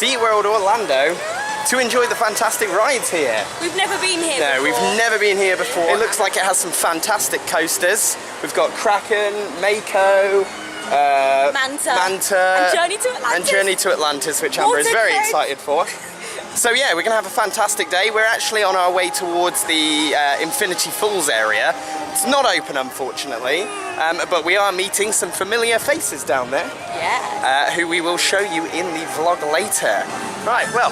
Seaworld Orlando to enjoy the fantastic rides here. We've never been here before. No, we've never been here before. It looks like it has some fantastic coasters. We've got Kraken, Mako, Manta, and Journey to Atlantis. And Journey to Atlantis, which Amber is very excited for. So yeah, we're going to have a fantastic day. We're actually on our way towards the Infinity Falls area. It's not open, unfortunately, but we are meeting some familiar faces down there. Yeah. Who we will show you in the vlog later. Right, well,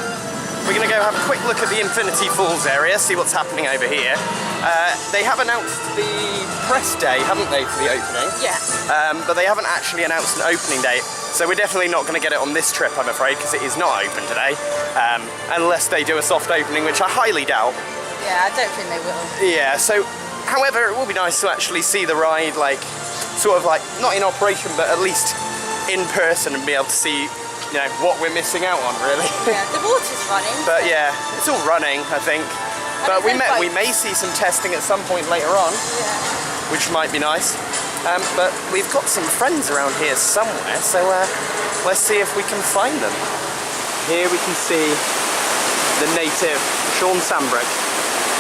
we're going to go have a quick look at the Infinity Falls area, see what's happening over here. They have announced the press day, haven't they, for the opening? Yeah. But they haven't actually announced an opening date, so we're definitely not going to get it on this trip, I'm afraid, because it is not open today. Unless they do a soft opening, which I highly doubt. Yeah, I don't think they will. Yeah, so, however, it will be nice to actually see the ride, like, sort of like, not in operation, but at least in person and be able to see, you know, what we're missing out on, really. Yeah, the water's running. But yeah, it's all running, I think. But we may see some testing at some point later on, which might be nice. But we've got some friends around here somewhere, so let's see if we can find them. Here we can see the native Sean Sambrook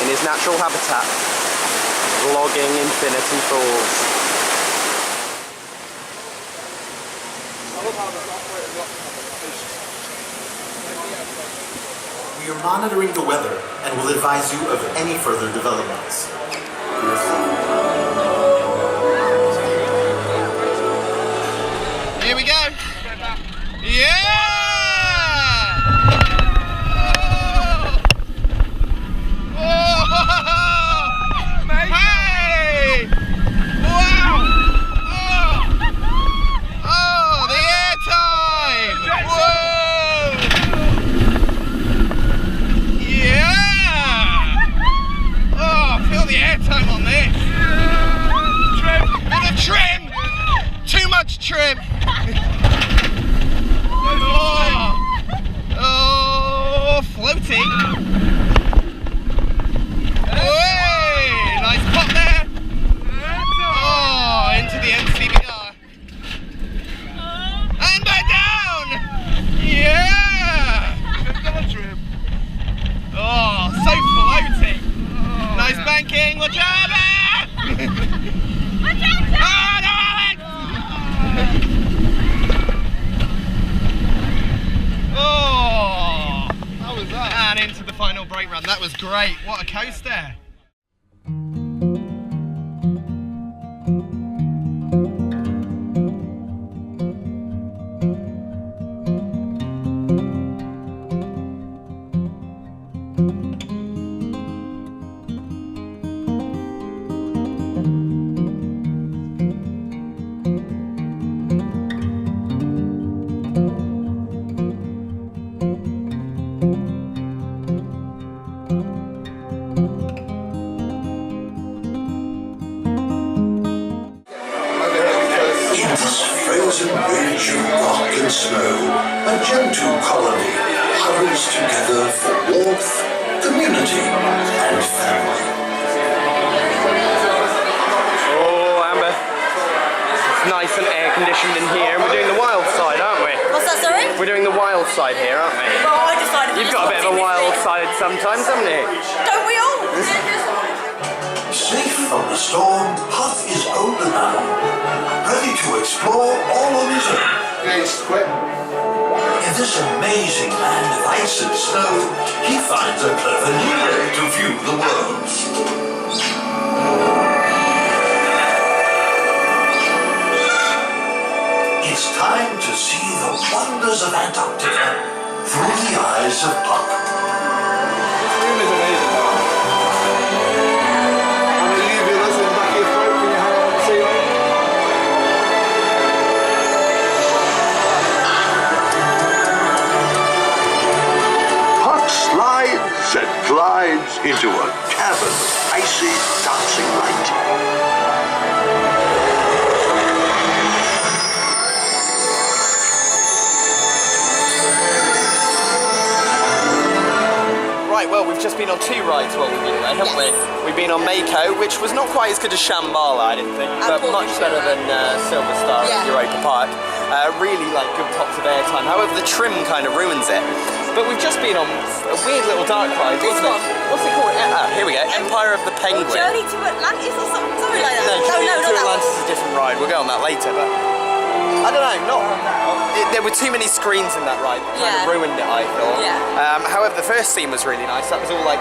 in his natural habitat, vlogging Infinity Falls. We are monitoring the weather and will advise you of any further developments. Here we go! Yeah! Trim! Oh, floating! Hey, nice pop there! Oh, into the NCBR. And back down! Yeah! Oh, so floating! Nice banking, watch out! Watch out! Oh, no, Alex! Oh, how was that? And into the final brake run. That was great. What a coaster. Ridge of rock and snow, a gentle colony hovers together for warmth, community, and family. Oh, Amber, it's nice and air conditioned in here, and we're doing the wild side, aren't we? What's that, sorry? We're doing the wild side here, aren't we? Well, I decided You've got a bit of a wild side sometimes, haven't you? Don't we all? Safe from the storm, Huff is older now, ready to explore all on his own. In this amazing land of ice and snow, he finds a clever new way to view the world. It's time to see the wonders of Antarctica through the eyes of Puck. This room is amazing. And the uvulus in the back of your throat when you hang on the ceiling. Puck slides and glides into a cavern of icy, dancing light. Right, well, we've just been on two rides while we've been there, haven't we? We've been on Mako, which was not quite as good as Shambhala, I didn't think, but much better than Silver Star and Europa Park. Really like good pops of airtime. However, the trim kind of ruins it. But we've just been on a weird little dark ride, wasn't it? What's it called? Here we go. Empire of the Penguin. Journey to Atlantis or something like that. No, Journey not to that one. Atlantis is a different ride. We'll go on that later, but I don't know. There were too many screens in that ride. That kind of ruined it, I thought. Yeah. However, the first scene was really nice. That was all like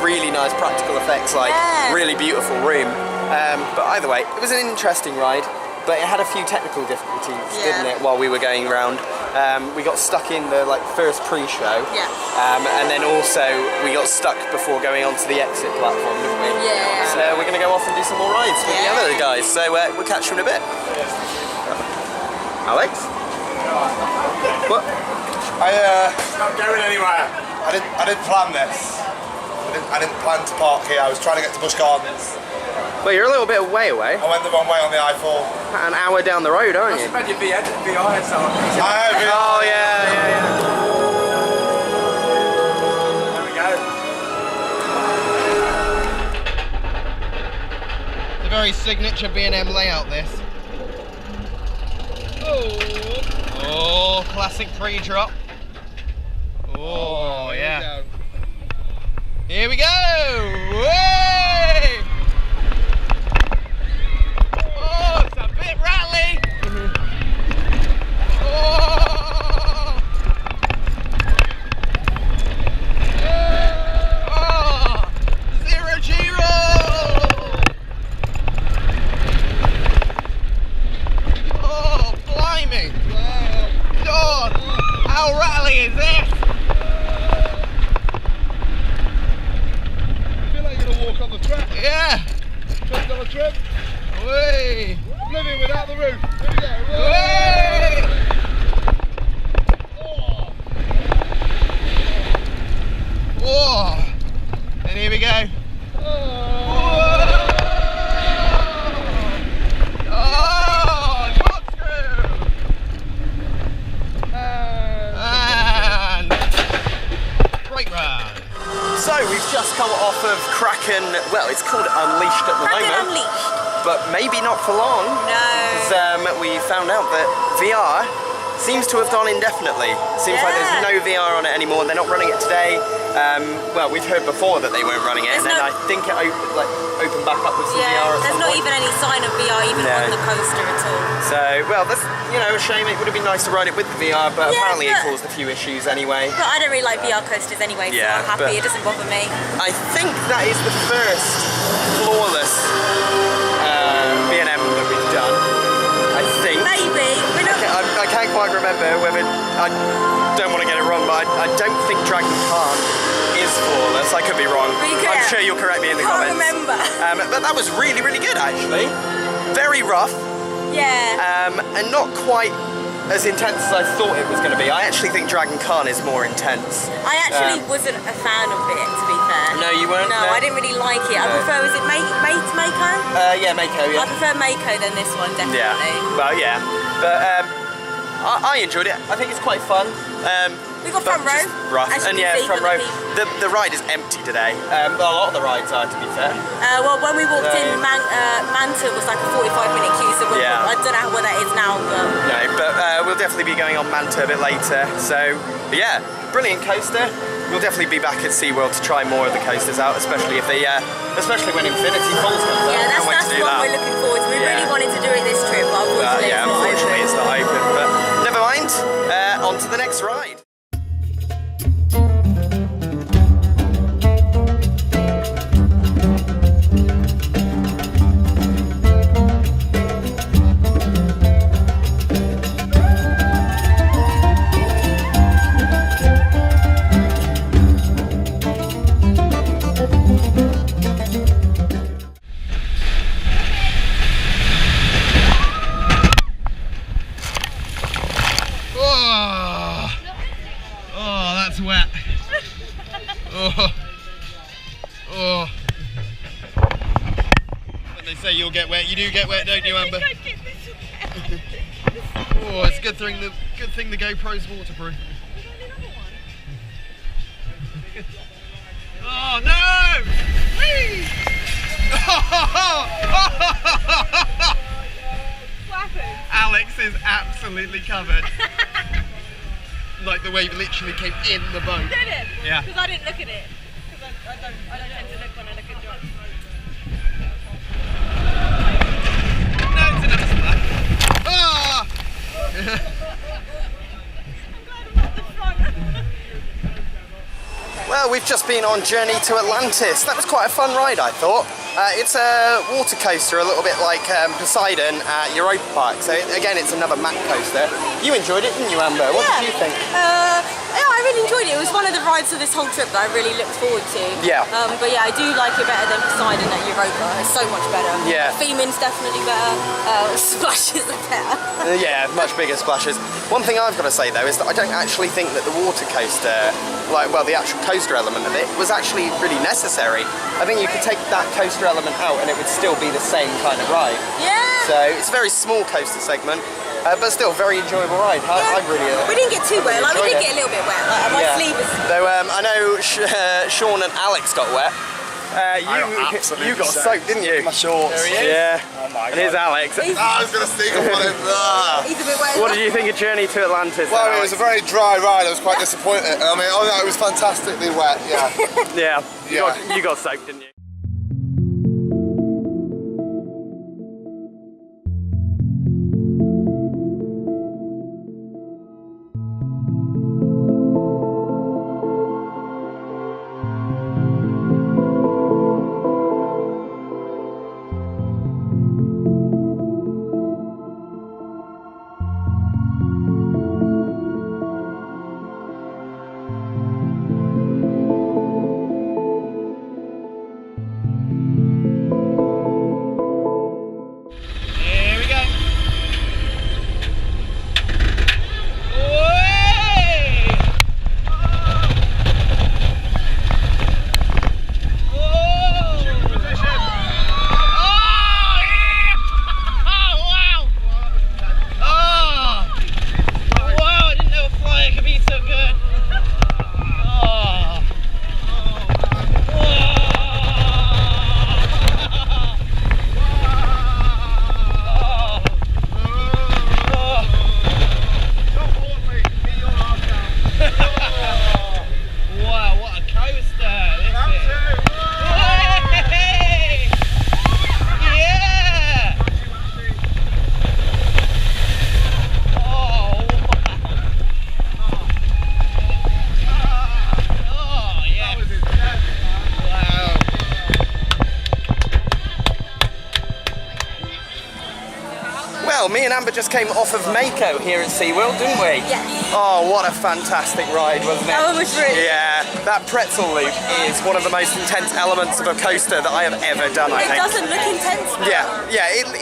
really nice practical effects, like really beautiful room. But either way, it was an interesting ride. But it had a few technical difficulties, didn't it, while we were going around. We got stuck in the first pre-show. Yeah. And then also we got stuck before going onto the exit platform, didn't we? Yeah. So we're going to go off and do some more rides with the other guys. So we'll catch you in a bit. Alex? What? Not going anywhere. I didn't plan this. I didn't plan to park here. I was trying to get to Busch Gardens. Well, you're a little bit away. I went the wrong way on the I-4. An hour down the road, aren't you? I have VR. Oh, yeah. There we go. It's a very signature B&M layout, this. Oh, classic pre-drop. Oh, yeah. Here we go. Way! Oh, it's a bit rattly. Oh! Oh! Zero G-roll! Oh, blimey! God, how rattly is this? I feel like you're gonna walk on the track. Yeah! Track on the trip. Way! Oblivion without the roof. Here we go. Way! Oh. Oh! And here we go. And brake run. So we've just come off of Kraken, well, it's called Unleashed at the Kraken moment. Unleashed. But maybe not for long. No. Because we found out that VR seems to have gone indefinitely. Seems like there's no VR on it anymore. They're not running it today. Well, we've heard before that they weren't running it, and then I think it opened back up with some VR or there's not even any sign of VR even on the coaster at all. So, well, that's a shame. It would have been nice to ride it with the VR, but apparently it caused a few issues anyway. But I don't really like VR coasters anyway, so I'm happy. It doesn't bother me. I think that is the first flawless B&M that we've done. I think. Maybe. I can't quite remember whether. I don't want to get it wrong, but I don't think Dragon Khan is flawless. I could be wrong. I'm sure you'll correct me in the comments. I can't remember. But that was really, really good actually. Very rough. Yeah. And not quite as intense as I thought it was going to be. I actually think Dragon Khan is more intense. I actually wasn't a fan of it, to be fair. No, you weren't? No, I didn't really like it. I prefer, was it Mako? Yeah, Mako, yeah. I prefer Mako than this one, definitely. Yeah, well, yeah. But I enjoyed it. I think it's quite fun. We got front row. Rough. And yeah, front row. The ride is empty today. A lot of the rides are, to be fair. Well, when we walked in, Manta was like a 45-minute queue, so I don't know what that is now. But... No, but we'll definitely be going on Manta a bit later. So, yeah, brilliant coaster. We'll definitely be back at Seaworld to try more of the coasters out, especially if especially when Infinity Falls comes out. Yeah, that's what we're looking forward to. We really wanted to do it this trip, but unfortunately, it's not open. But never mind. On to the next ride. Wet. Oh. When they say you'll get wet, you do get wet, don't you, Amber? Oh, it's a good thing the GoPro's waterproof. Oh no! Whee! Alex is absolutely absolutely covered. Like the wave literally came in the boat. Did it? Yeah. Because I didn't look at it. Because I don't tend to look when I look at drops. No, it's another splash. Ah! I'm glad I'm not the front. Well, we've just been on Journey to Atlantis. That was quite a fun ride, I thought. It's a water coaster, a little bit like Poseidon at Europa Park. So again, it's another mat coaster. You enjoyed it, didn't you, Amber? What did you think? Yeah, I really enjoyed it. It was one of the rides of this whole trip that I really looked forward to. Yeah. But yeah, I do like it better than Poseidon at Europa. It's so much better. Yeah. Theming's definitely better. Splashes are better. Yeah, much bigger splashes. One thing I've got to say though is that I don't actually think that the water coaster, the actual coaster element of it, was actually really necessary. I think you could take that coaster element out and it would still be the same kind of ride. Yeah. So it's a very small coaster segment, but still a very enjoyable ride. I really we didn't get too wet. Like, we did enjoyed get a little bit wet. Like, my sleeve is. Though I know Sean and Alex got wet. You got soaked, didn't you? My shorts. There he is. Yeah. Oh my and here's Alex. I was going to sneak up on him. He's a bit wet. What did you think of Journey to Atlantis? Well, it was a very dry ride. I was quite disappointed. I mean, oh no, it was fantastically wet. Yeah. You got soaked, didn't you? Well, me and Amber just came off of Mako here at Seaworld, didn't we? Yeah. Oh, what a fantastic ride, wasn't it? That one was really. Yeah, that pretzel loop is one of the most intense elements of a coaster that I have ever done, I think. It doesn't look intense.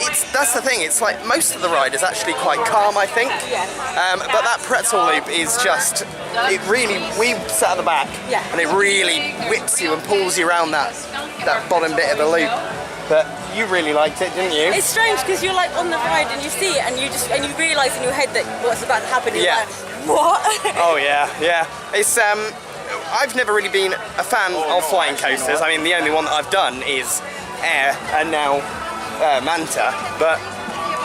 It's that's the thing. It's like most of the ride is actually quite calm, I think. Yeah. But that pretzel loop is just, it really, we sat at the back, and it really whips you and pulls you around that bottom bit of the loop. But you really liked it, didn't you? It's strange because you're like on the ride and you see it and you realise in your head that what's about to happen. You're like, what? Oh yeah. It's I've never really been a fan of flying coasters. I mean, the only one that I've done is Air and now Manta, but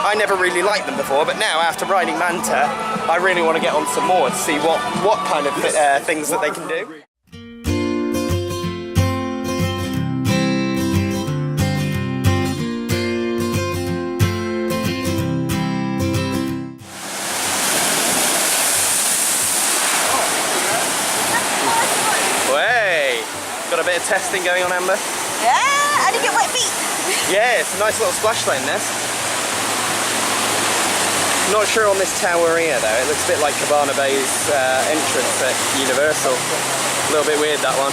I never really liked them before. But now, after riding Manta, I really want to get on some more to see what kind of things that they can do. Got a bit of testing going on, Amber? Yeah, and you get wet feet. Yeah, it's a nice little splash zone, this. Not sure on this tower here, though. It looks a bit like Cabana Bay's entrance at Universal. A little bit weird, that one.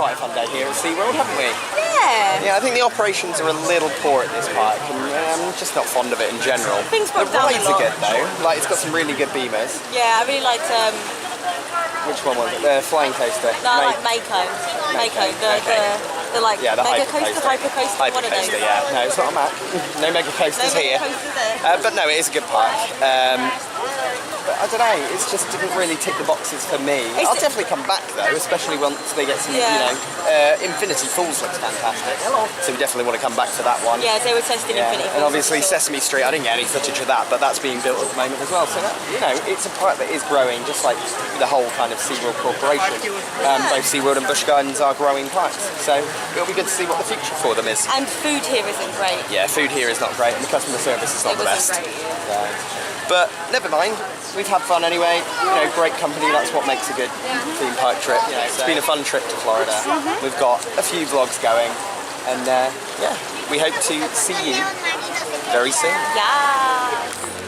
quite a fun day here at Seaworld, haven't we? Yeah. Yeah, I think the operations are a little poor at this park, and I'm just not fond of it in general. Things The broke down a rides are lot. good though. Like, it's got some really good beamers. Yeah, I really liked. Which one was it? The flying coaster. No, I like Mako. Mako. The like Yeah, the mega hyper coaster, hyper coaster, one of those. Hypercoaster, yeah. No, it's not a Mac. No mega coasters No here. mega coasters there. But no, it is a good park. But I don't know, it just didn't really tick the boxes for me. I'll definitely come back though, especially once they get some, Infinity Falls looks fantastic. So we definitely want to come back to that one. Yeah, they were testing Infinity Falls. And obviously Sesame Street, I didn't get any footage of that, but that's being built at the moment as well. So that, it's a park that is growing, just like the whole kind of SeaWorld corporation. Both SeaWorld and Busch Gardens are growing parks. So it'll be good to see what the future for them is. And food here isn't great. Yeah, food here is not great, and the customer service is not the best. But never mind, we've had fun anyway. Great company, that's what makes a good theme park trip. It's been a fun trip to Florida. We've got a few vlogs going, and we hope to see you very soon. Yeah.